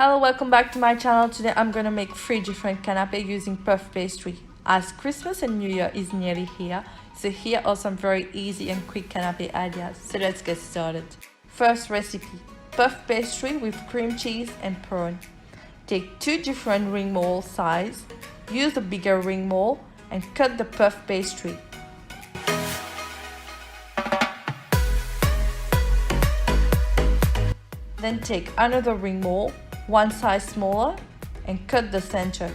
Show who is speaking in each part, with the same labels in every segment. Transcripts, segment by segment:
Speaker 1: Hello, welcome back to my channel. Today I'm gonna make 3 different canapé using puff pastry. As Christmas and New Year is nearly here, so here are some very easy and quick canapé ideas. So let's get started. First recipe, puff pastry with cream cheese and prawn. Take 2 different ring mold size, use the bigger ring mold and cut the puff pastry. Then take another ring mold, one size smaller, and cut the center.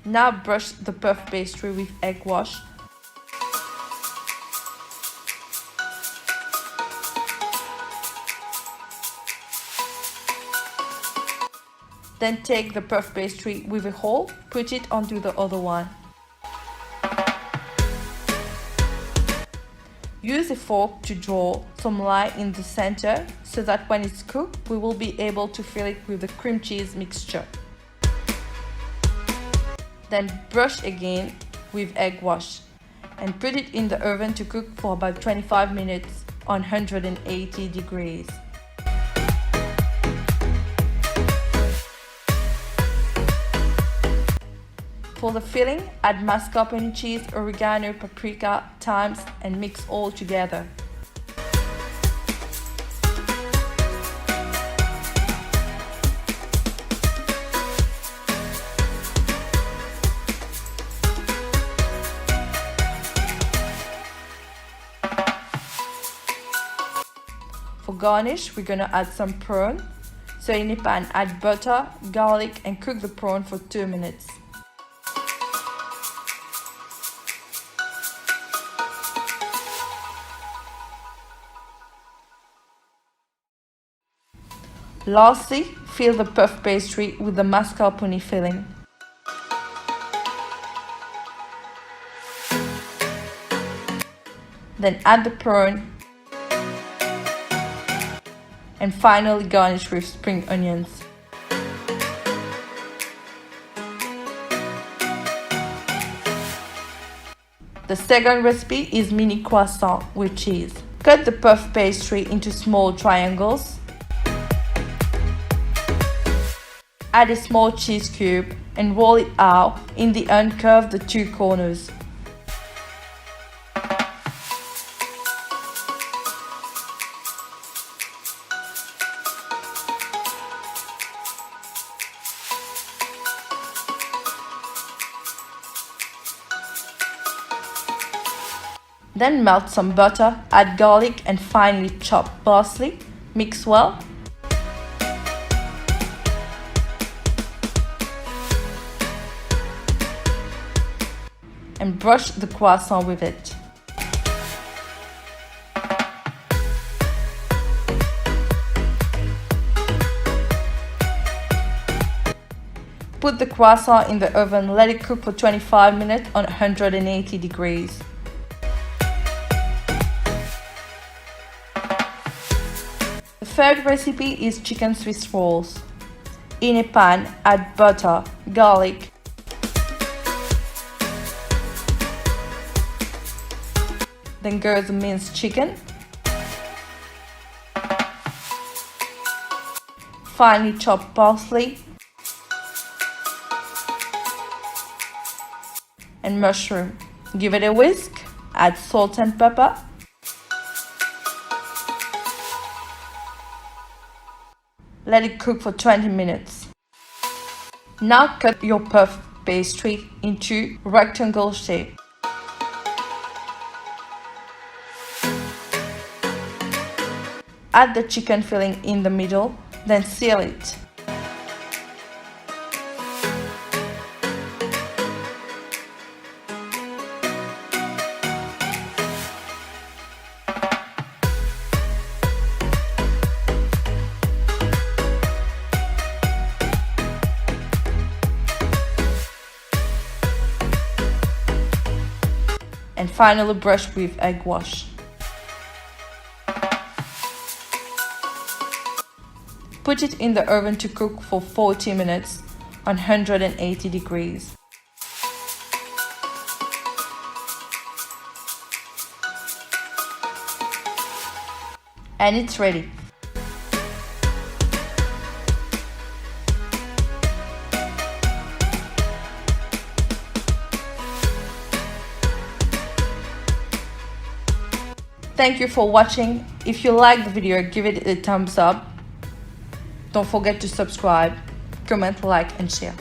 Speaker 1: Now brush the puff pastry with egg wash. Then take the puff pastry with a hole, put it onto the other one. Use a fork to draw some line in the center so that when it's cooked, we will be able to fill it with the cream cheese mixture. Then brush again with egg wash and put it in the oven to cook for about 25 minutes on 180 degrees. For the filling, add mascarpone cheese, oregano, paprika, thyme, and mix all together. For garnish, we're gonna add some prawn. So in a pan, add butter, garlic, and cook the prawn for 2 minutes. Lastly, fill the puff pastry with the mascarpone filling. Then add the prawn and finally garnish with spring onions. The second recipe is mini croissant with cheese. Cut the puff pastry into small triangles. Add a small cheese cube and roll it out. In the end, curve the 2 corners. Then melt some butter, add garlic and finely chopped parsley. Mix well. And brush the croissant with it. Put the croissant in the oven, let it cook for 25 minutes on 180 degrees. The third recipe is chicken Swiss rolls. In a pan, add butter, garlic, then go the minced chicken, finely chopped parsley, and mushroom. Give it a whisk, add salt and pepper, let it cook for 20 minutes. Now cut your puff pastry into rectangle shape. Add the chicken filling in the middle, then seal it. And finally brush with egg wash. Put it in the oven to cook for 40 minutes on 180 degrees. And it's ready. Thank you for watching. If you liked the video, give it a thumbs up. Don't forget to subscribe, comment, like, and share.